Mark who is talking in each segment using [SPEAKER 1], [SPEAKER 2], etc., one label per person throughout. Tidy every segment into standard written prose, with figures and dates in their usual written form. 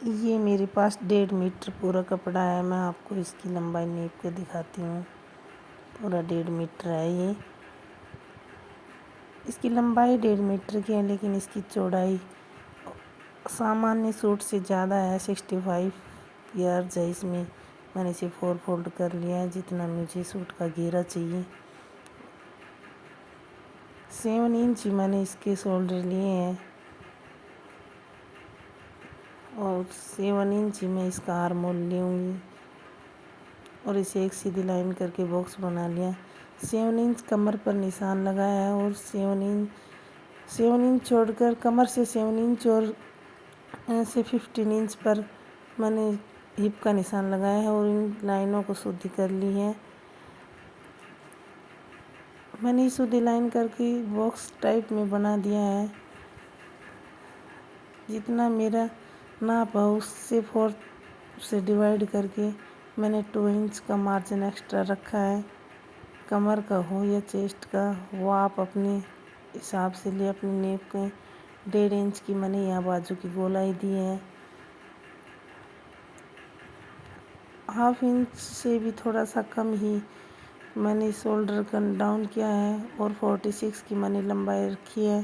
[SPEAKER 1] یہ میرے پاس 1.5 میٹر پورا کپڑا ہے. میں آپ کو اس کی لمبائی نیپ کے دکھاتی ہوں. پورا 1.5 میٹر ہے. یہ اس کی لمبائی 1.5 میٹر کی ہے، لیکن اس کی چوڑائی سامانیہ سوٹ سے زیادہ ہے. 65 یارڈز ہے اس میں. میں نے اسے 4 فولڈ کر لیا ہے جتنا مجھے سوٹ کا گھیرا چاہیے. 7 انچ میں نے اس کے شولڈر لیے ہیں اور 7 انچ میں اس کا آرم ہول لوں گی اور اسے ایک سیدھی لائن کر کے باکس بنا لیا. 7 انچ کمر پر نشان لگایا ہے اور 7 انچ چھوڑ کر کمر سے 7 انچ اور سے 15 انچ پر میں نے ہپ کا نشان لگایا ہے اور ان لائنوں کو سیدھی کر لی ہے. میں نے سیدھی لائن کر کے باکس ٹائپ میں بنا دیا ہے. جتنا میرا ناپ ہے اس سے 4 سے ڈیوائڈ کر کے میں نے 2 انچ کا مارجن ایکسٹرا رکھا ہے. کمر کا ہو یا چیسٹ کا وہ آپ اپنے حساب سے لے. اپنے نیپ کے 1.5 انچ کی میں نے یہاں بازو کی گولائی دی ہے. 1/2 انچ سے بھی تھوڑا سا کم ہی میں نے شولڈر کا ڈاؤن کیا ہے اور 46 کی میں نے لمبائی رکھی ہے،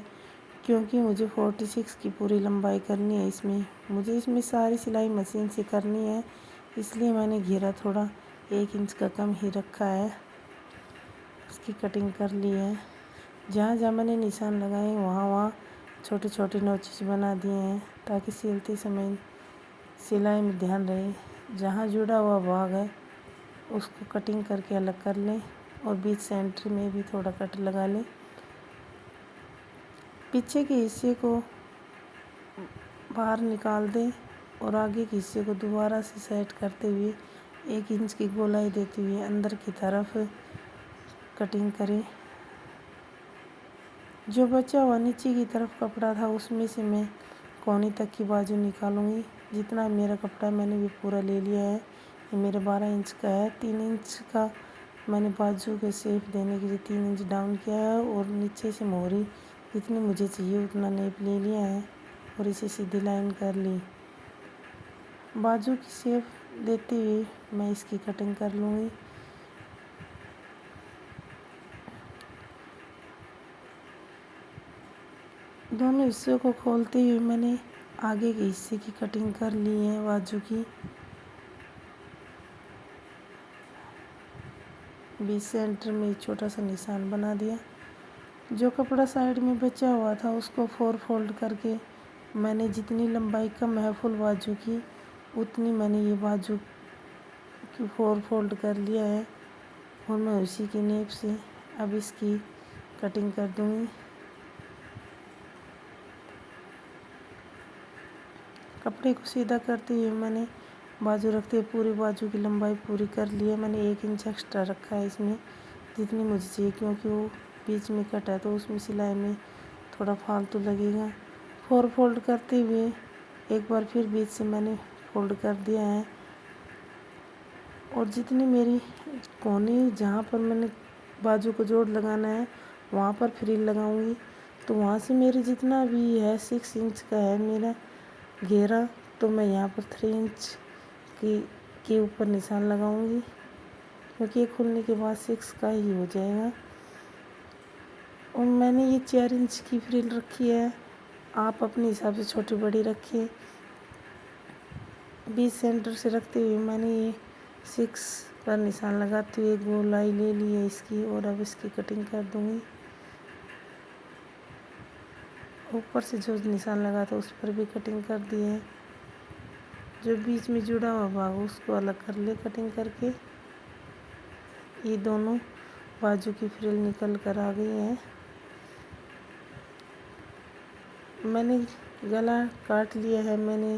[SPEAKER 1] کیونکہ مجھے 46 کی پوری لمبائی کرنی ہے. مجھے اس میں ساری سلائی مشین سے کرنی ہے، اس لیے میں نے گھیرا تھوڑا 1 انچ کا کم ہی رکھا ہے. اس کی کٹنگ کر لی ہے. جہاں جہاں میں نے نشان لگائے وہاں چھوٹے چھوٹے نوچز بنا دیے ہیں تاکہ سلتے سمے سلائی میں دھیان رہے. جہاں جڑا ہوا بھاگ ہے اس کو کٹنگ کر کے الگ کر لیں اور بیچ سینٹر میں بھی تھوڑا کٹ لگا لیں. پیچھے کے حصے کو باہر نکال دیں اور آگے کے حصے کو دوبارہ سے سیٹ کرتے ہوئے 1 انچ کی گولائی دیتے ہوئے اندر کی طرف کٹنگ کریں. جو بچا ہوا نیچے کی طرف کپڑا تھا اس میں سے میں کوہنی تک کی بازو نکالوں گی. جتنا میرا کپڑا میں نے بھی پورا لے لیا ہے. یہ میرا 12 انچ کا ہے. 3 انچ کا میں نے بازو کے شیپ دینے کے لیے 3 انچ ڈاؤن کیا ہے اور نیچے سے موہری جتنی مجھے چاہیے اتنا نیپ لے لیا ہے اور اسے سیدھی لائن کر لی. بازو کی شیپ دیتے ہوئے میں اس کی کٹنگ کر لوں گی. دونوں حصوں کو کھولتے ہوئے میں نے آگے کے حصے کی کٹنگ کر لی ہے. بازو کی بیچ سینٹر میں چھوٹا سا نشان بنا دیا. جو کپڑا سائڈ میں بچا ہوا تھا اس کو 4 فولڈ کر کے میں نے جتنی لمبائی کم ہے فل بازو کی اتنی میں نے یہ بازو کی 4 فولڈ کر لیا ہے اور میں اسی کی نیپ سے اب اس کی کٹنگ کر دوں گی. کپڑے کو سیدھا کرتے ہوئے میں نے بازو رکھتے ہوئے پوری بازو کی لمبائی پوری کر لی ہے. میں نے 1 انچ ایکسٹرا رکھا ہے اس میں جتنی مجھے چاہیے، کیونکہ وہ بیچ میں کٹ ہے تو اس میں سلائی میں تھوڑا فالتو لگے گا. 4 فولڈ کرتے ہوئے ایک بار پھر بیچ سے میں نے فولڈ کر دیا ہے اور جتنی میری کوہنی جہاں پر میں نے بازو کو جوڑ لگانا ہے وہاں پر فریل لگاؤں گی. تو وہاں سے میرے جتنا بھی ہے 6 انچ کا ہے میرا گھیرا، تو میں یہاں پر 3 انچ کے اوپر نشان لگاؤں گی، کیونکہ یہ کھلنے کے بعد 6 کا ہی ہو جائے گا. اور میں نے یہ 4 انچ کی فریل رکھی ہے. آپ اپنے حساب سے چھوٹی بڑی رکھیں. بیچ سینٹر سے رکھتے ہوئے میں نے یہ 6 پر نشان لگاتے ہوئے گولائی لے لی ہے اس کی اور اب اس کی کٹنگ کر دوں گی. اوپر سے جو نشان لگا تھا اس پر بھی کٹنگ کر دی ہے. جو بیچ میں جڑا ہوا بھاگ اس کو الگ کر لے کٹنگ کر کے. یہ دونوں بازو کی فریل نکل کر آ گئی ہے. میں نے گلا کاٹ لیا ہے. میں نے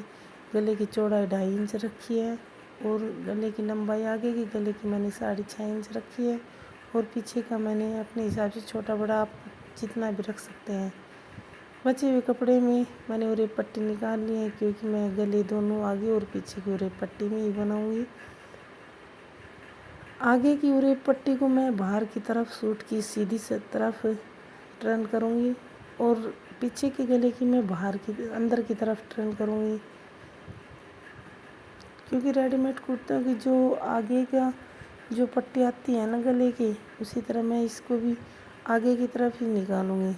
[SPEAKER 1] گلے کی چوڑائی 2.5 انچ رکھی ہے اور گلے کی لمبائی آگے کی گلے کی میں نے 6.5 انچ رکھی ہے اور پیچھے کا میں نے اپنے حساب سے چھوٹا بڑا آپ جتنا بھی رکھ سکتے ہیں. بچے ہوئے کپڑے میں نے اوریپ پٹی نکال لی ہے، کیونکہ میں گلے دونوں آگے اور پیچھے کی اوریپ پٹی میں ہی بناؤں گی. آگے کی اوریپ پٹی کو میں باہر کی طرف سوٹ کی سیدھی طرف ٹرن کروں گی اور پیچھے کے گلے کی میں باہر کی اندر کی طرف ٹرن کروں گی. क्योंकि रेडी मेड कुर्ता की जो आगे का जो पट्टी आती है ना गले की, उसी तरह मैं इसको भी आगे की तरफ ही निकालूंगी।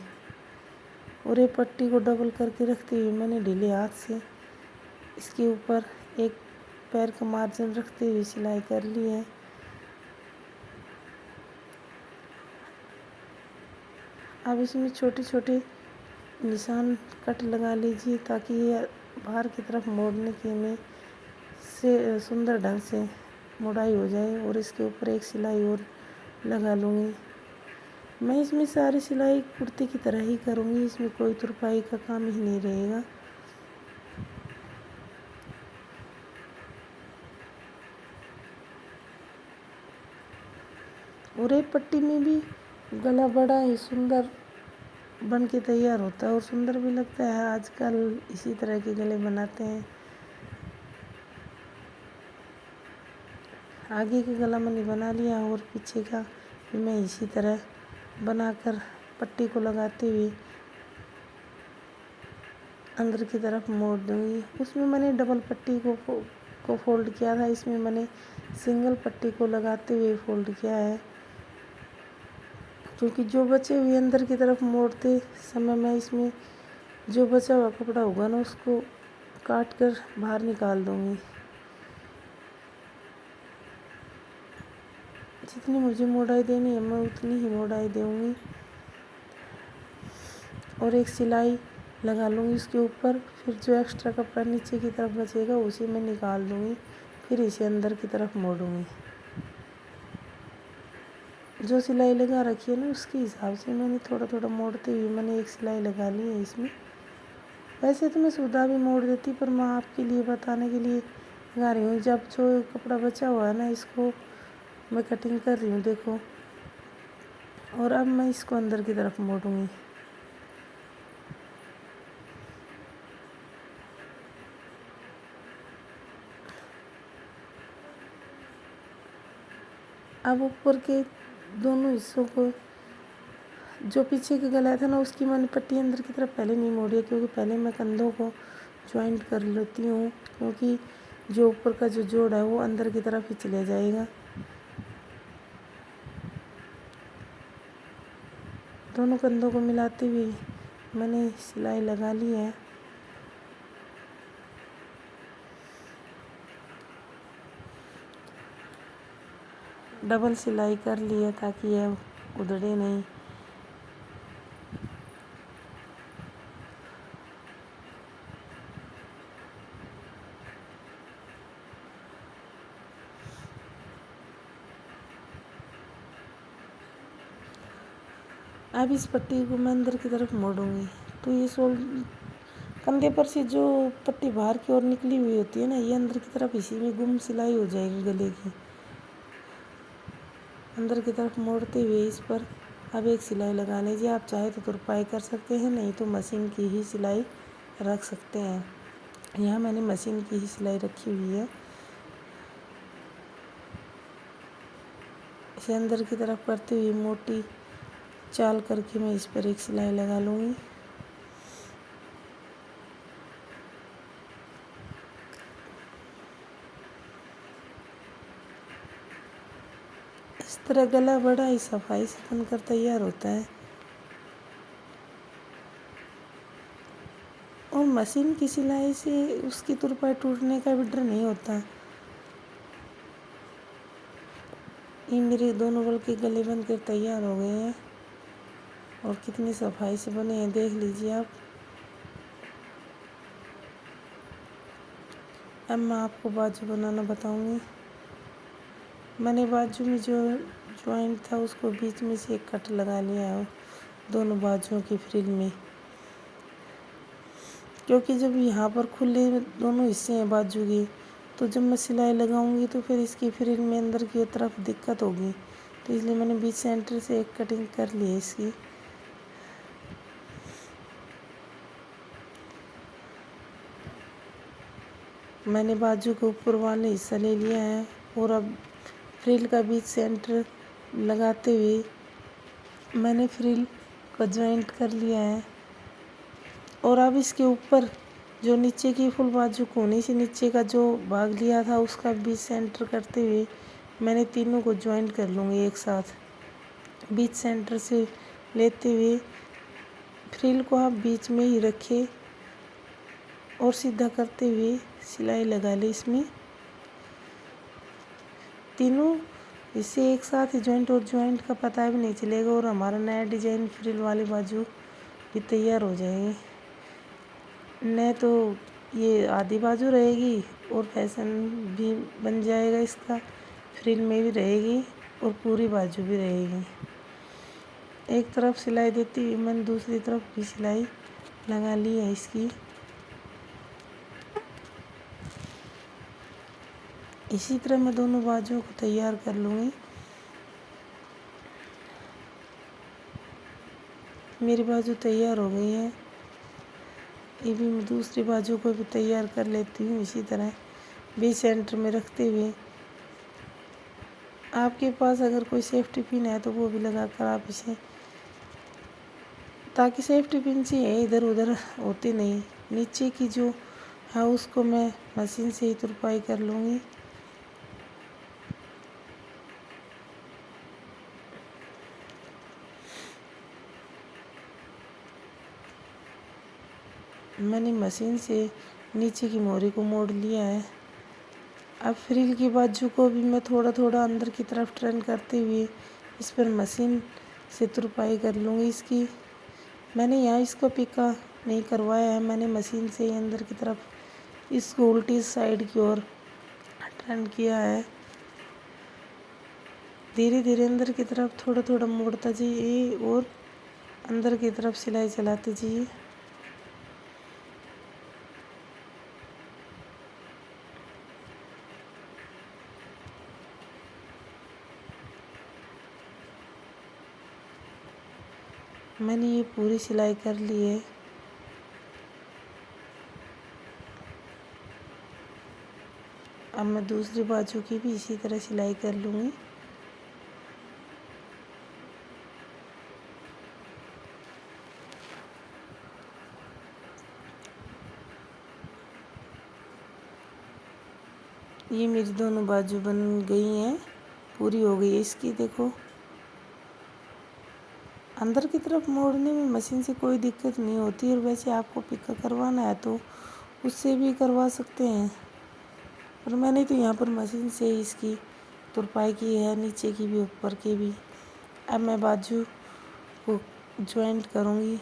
[SPEAKER 1] और ये पट्टी को डबल करके रखते हुए मैंने ढीले हाथ से इसके ऊपर एक पैर का मार्जिन रखते हुए सिलाई कर ली है। अब इसमें छोटे छोटे निशान कट लगा लीजिए ताकि ये बाहर की तरफ मोड़ने के में से सुंदर ढंग से मोड़ाई हो जाए। और इसके ऊपर एक सिलाई और लगा लूँगी। मैं इसमें सारी सिलाई कुर्ती की तरह ही करूँगी, इसमें कोई तुरपाई का काम ही नहीं रहेगा। और एक पट्टी में भी गला बड़ा ही सुंदर बन के तैयार होता है और सुंदर भी लगता है। आजकल इसी तरह के गले बनाते हैं। आगे का गला मैंने बना लिया और पीछे का भी मैं इसी तरह बनाकर पट्टी को लगाते हुए अंदर की तरफ मोड़ दूंगी। उसमें मैंने डबल पट्टी को फोल्ड किया था, इसमें मैंने सिंगल पट्टी को लगाते हुए फोल्ड किया है। क्योंकि जो बचे हुए अंदर की तरफ मोड़ते समय मैं इसमें जो बचा हुआ कपड़ा होगा ना उसको काट कर बाहर निकाल दूंगी। जितनी मुझे मोड़ाई देनी है मैं उतनी ही मोड़ाई दूंगी। और एक सिलाई लगा लूँगी इसके ऊपर। फिर जो एक्स्ट्रा कपड़ा नीचे की तरफ बचेगा उसे मैं निकाल दूँगी। फिर इसे अंदर की तरफ मोड़ूँगी। जो सिलाई लगा रखी है ना उसके हिसाब से मैंने थोड़ा थोड़ा मोड़ते हुए मैंने एक सिलाई लगा ली है इसमें। वैसे तो मैं सूधा भी मोड़ देती, पर मैं आपके लिए बताने के लिए लगा रही हूँ। जब जो कपड़ा बचा हुआ है ना इसको मैं कटिंग कर रही हूँ, देखो। और अब मैं इसको अंदर की तरफ मोड़ूँगी। अब ऊपर के दोनों हिस्सों को, जो पीछे का गला था ना उसकी मैंने पट्टी अंदर की तरफ पहले नहीं मोड़ी है, क्योंकि पहले मैं कंधों को ज्वाइंट कर लेती हूँ। क्योंकि जो ऊपर का जो जोड़ है वो अंदर की तरफ ही चले जाएगा। दोनों कंधों को मिलाते हुए मैंने सिलाई लगा ली है। डबल सिलाई कर ली है ताकि यह उधड़े नहीं। अब इस पट्टी को मैं अंदर की तरफ मोड़ूंगी तो ये कंधे पर से जो पट्टी बाहर की ओर निकली हुई होती है ना, ये अंदर की तरफ इसी में गुम सिलाई हो जाएगी गले की। अंदर की तरफ मोड़ते हुए इस पर अब एक सिलाई लगा लीजिए। आप चाहे तो तुरपाई कर सकते हैं, नहीं तो मशीन की ही सिलाई रख सकते हैं। यहाँ मैंने मशीन की ही सिलाई रखी हुई है। इसे अंदर की तरफ करते हुए मोटी चाल करके मैं इस पर एक सिलाई लगा लूँगी। इस तरह गला बड़ा ही सफाई से बनकर तैयार होता है। और मशीन की सिलाई से उसकी तुरपाई टूटने का भी डर नहीं होता। ये मेरे दोनों गल के गले बनकर तैयार हो गए हैं और कितनी सफाई से बने हैं देख लीजिए आप। अब मैं आपको बाजू बनाना बताऊंगी। मैंने बाजू में जो जॉइंट था उसको बीच में से एक कट लगा लिया है दोनों बाजुओं की फ्रिल में। क्योंकि जब यहाँ पर खुले दोनों हिस्से हैं बाजू के, तो जब मैं सिलाई लगाऊंगी तो फिर इसकी फ्रिल में अंदर की तरफ दिक्कत होगी। तो इसलिए मैंने बीच सेंटर से एक कटिंग कर ली है इसकी। मैंने बाजू के ऊपर वाले हिस्सा ले लिया है और अब फ्रिल का बीच सेंटर लगाते हुए मैंने फ्रिल को जॉइंट कर लिया है। और अब इसके ऊपर जो नीचे की फुल बाजू कोनी से नीचे का जो भाग लिया था उसका बीच सेंटर करते हुए मैंने तीनों को ज्वाइंट कर लूँगी एक साथ। बीच सेंटर से लेते हुए फ्रिल को आप बीच में ही रखें और सीधा करते हुए सिलाई लगा ली इसमें। तीनों इससे एक साथ ही ज्वाइंट और ज्वाइंट का पता भी नहीं चलेगा और हमारा नया डिजाइन फ्रिल वाली बाजू भी तैयार हो जाएगी। न तो ये आधी बाजू रहेगी और फैशन भी बन जाएगा इसका, फ्रिल में भी रहेगी और पूरी बाजू भी रहेगी। एक तरफ सिलाई देती हुई मैंने दूसरी तरफ भी सिलाई लगा ली है इसकी। इसी तरह मैं दोनों बाजुओं को तैयार कर लूँगी। मेरी बाजू तैयार हो गई है, ये भी मैं दूसरी बाजू को भी तैयार कर लेती हूँ इसी तरह बीच सेंटर में रखते हुए। आपके पास अगर कोई सेफ्टी पिन है तो वो भी लगा कर आप इसे, ताकि सेफ्टी पिन से इधर उधर होती नहीं। नीचे की जो है उसको मैं मशीन से ही तुरपाई कर लूँगी। मैंने मशीन से नीचे की मोरी को मोड़ लिया है। अब फ्रिल की बाजू को भी मैं थोड़ा थोड़ा अंदर की तरफ टर्न करते हुए इस पर मशीन से तुरपाई कर लूँगी इसकी। मैंने यहाँ इसको पिका नहीं करवाया है, मैंने मशीन से ही अंदर की तरफ इसको उल्टी साइड की ओर टर्न किया है। धीरे धीरे अंदर की तरफ थोड़ा थोड़ा मोड़ता जाइए और अंदर की तरफ सिलाई चलाते जाइए। मैंने ये पूरी सिलाई कर ली है। अब मैं दूसरी बाजू की भी इसी तरह सिलाई कर लूँगी। ये मेरी दोनों बाजू बन गई हैं, पूरी हो गई है इसकी। देखो अंदर की तरफ मोड़ने में मशीन से कोई दिक्कत नहीं होती, और वैसे आपको पिका करवाना है तो उससे भी करवा सकते हैं, पर मैंने तो यहाँ पर मशीन से ही इसकी तुरपाई की है, नीचे की भी ऊपर की भी। अब मैं बाजू को ज्वाइंट करूँगी।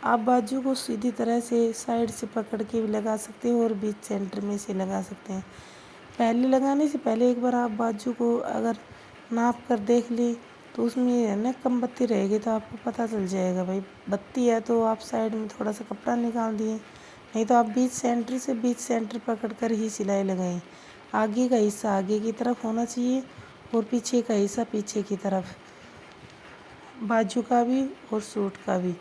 [SPEAKER 1] आप बाजू को सीधी तरह से साइड से पकड़ के भी लगा सकते हो और बीच सेंटर में से लगा सकते हैं। पहले लगाने से पहले एक बार आप बाजू को अगर नाप कर देख ली तो उसमें है ना कम बत्ती रहेगी, तो आपको पता चल जाएगा भाई बत्ती है तो आप साइड में थोड़ा सा कपड़ा निकाल दिए, नहीं तो आप बीच सेंटर से बीच सेंटर पकड़ कर ही सिलाई लगाएं। आगे का हिस्सा आगे की तरफ होना चाहिए और पीछे का हिस्सा पीछे की तरफ, बाजू का भी और सूट का भी।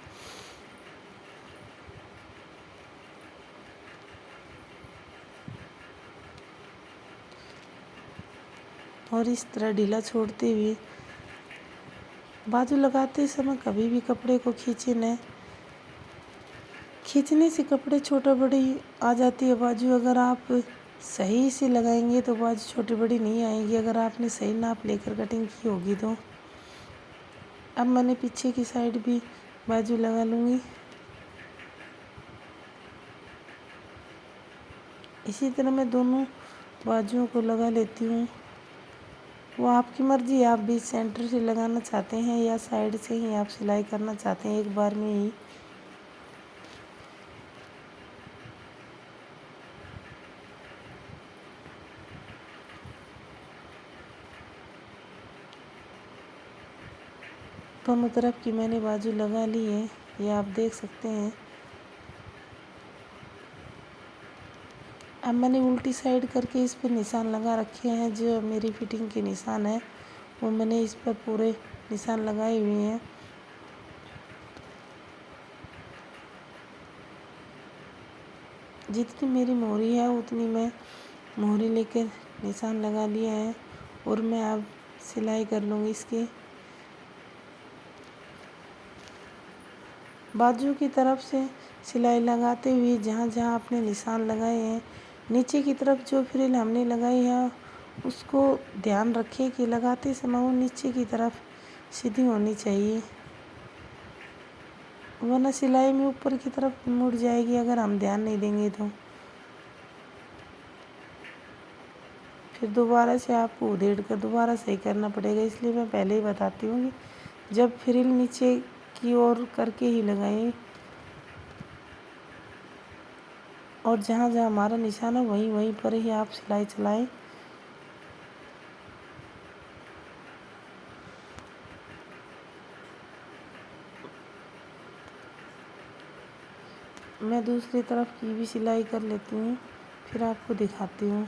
[SPEAKER 1] और इस तरह ढीला छोड़ते हुए बाजू लगाते समय कभी भी कपड़े को खींचे न, खींचने से कपड़े छोटा बड़ी आ जाती है बाजू। अगर आप सही से लगाएंगे तो बाजू छोटी बड़ी नहीं आएगी, अगर आपने सही नाप लेकर कटिंग की होगी तो। अब मैंने पीछे की साइड भी बाजू लगा लूँगी। इसी तरह मैं दोनों बाजुओं को लगा लेती हूँ। वो आपकी मर्ज़ी है, आप बीच सेंटर से लगाना चाहते हैं या साइड से ही आप सिलाई करना चाहते हैं एक बार में ही। दोनों तरफ की मैंने बाजू लगा ली है, ये आप देख सकते हैं। अब मैंने उल्टी साइड करके इस पर निशान लगा रखे हैं, जो मेरी फिटिंग के निशान है वो मैंने इस पर पूरे निशान लगाए हुए हैं। जितनी मेरी मोहरी है उतनी मैं मोहरी लेकर निशान लगा लिया है, और मैं अब सिलाई कर लूँगी इसकी। बाजू की तरफ से सिलाई लगाते हुए जहाँ जहाँ आपने निशान लगाए हैं, नीचे की तरफ जो फ्रिल हमने लगाई है उसको ध्यान रखिए कि लगाते समय वो नीचे की तरफ सीधी होनी चाहिए, वरना सिलाई में ऊपर की तरफ मुड़ जाएगी अगर हम ध्यान नहीं देंगे तो। फिर दोबारा से आपको उधेड़ कर दोबारा सही करना पड़ेगा, इसलिए मैं पहले ही बताती हूँ कि जब फ्रिल नीचे की ओर करके ही लगाएं और जहाँ जहाँ हमारा निशान है वहीं वहीं पर ही आप सिलाई चलाएं। मैं दूसरी तरफ की भी सिलाई कर लेती हूँ, फिर आपको दिखाती हूँ।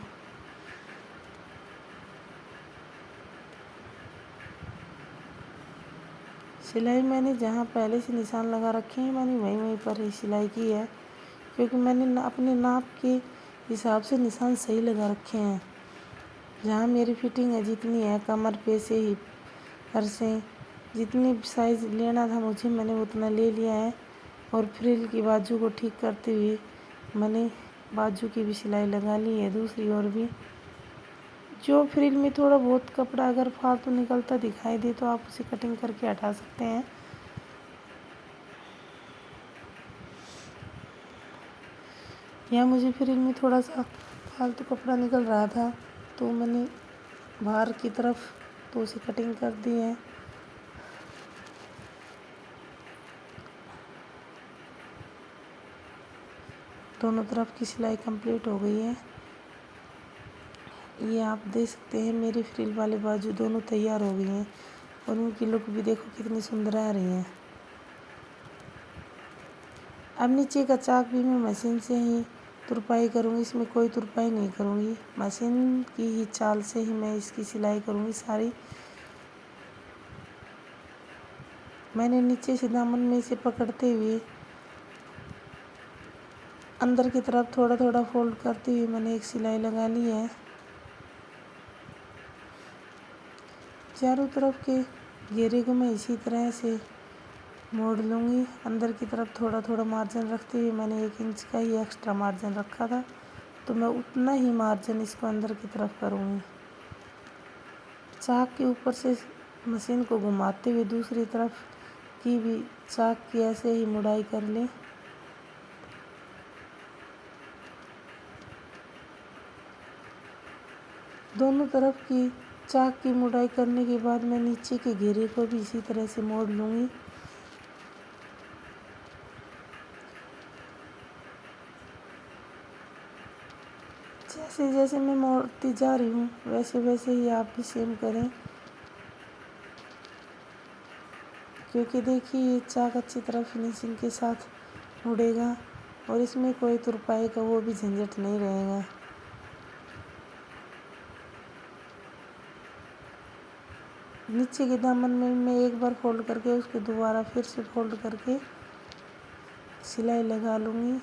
[SPEAKER 1] सिलाई मैंने जहाँ पहले से निशान लगा रखे हैं मैंने वहीं वहीं पर ही सिलाई की है, क्योंकि मैंने अपने नाप के हिसाब से निशान सही लगा रखे हैं। जहाँ मेरी फिटिंग है जितनी है कमर पे से ही पर से जितनी साइज़ लेना था मुझे मैंने उतना ले लिया है। और फ्रिल की बाजू को ठीक करते हुए मैंने बाजू की भी सिलाई लगा ली है, दूसरी ओर भी। जो फ्रिल में थोड़ा बहुत कपड़ा अगर फालतू निकलता दिखाई दे तो आप उसे कटिंग करके हटा सकते हैं। यहाँ मुझे फ्रिल में थोड़ा सा फालतू कपड़ा निकल रहा था तो मैंने बाहर की तरफ तो उसे कटिंग कर दी है। दोनों तरफ की सिलाई कंप्लीट हो गई है। ये आप देख सकते हैं मेरी फ्रिल वाले बाजू दोनों तैयार हो गई हैं और उनकी लुक भी देखो कितनी सुंदर आ रही है। अब नीचे का चाक भी मैं मशीन से ही तुरपाई करूँगी, इसमें कोई तुरपाई नहीं करूँगी, मशीन की ही चाल से ही मैं इसकी सिलाई करूँगी सारी। मैंने नीचे से दामन में इसे पकड़ते हुए अंदर की तरफ थोड़ा थोड़ा फोल्ड करते हुए मैंने एक सिलाई लगा ली है। चारों तरफ के घेरे को मैं इसी तरह से मोड़ लूँगी। अंदर की तरफ थोड़ा थोड़ा मार्जिन रखते हुए मैंने 1 इंच का ही एक्स्ट्रा मार्जिन रखा था तो मैं उतना ही मार्जिन इसको अंदर की तरफ करूँगी। चाक के ऊपर से मशीन को घुमाते हुए दूसरी तरफ की भी चाक की ऐसे ही मुड़ाई कर लें। दोनों तरफ की चाक की मुड़ाई करने के बाद मैं नीचे के घेरे को भी इसी तरह से मोड़ लूँगी। जैसे जैसे मैं मोड़ती जा रही हूँ वैसे वैसे ही आप भी सेम करें, क्योंकि देखिए ये चाक अच्छी तरह फिनिशिंग के साथ मुड़ेगा और इसमें कोई तुरपाई का वो भी झंझट नहीं रहेगा। नीचे के दामन में मैं एक बार फोल्ड करके उसके दोबारा फिर से फोल्ड करके सिलाई लगा लूँगी।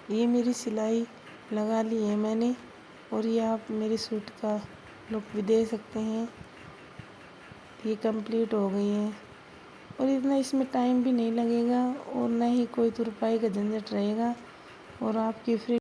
[SPEAKER 1] ये मेरी सिलाई लगा ली है मैंने और ये आप मेरे सूट का लुक भी दे सकते हैं। ये कंप्लीट हो गई है और इतना इसमें टाइम भी नहीं लगेगा और ना ही कोई तुरपाई का झंझट रहेगा और आपकी फ्री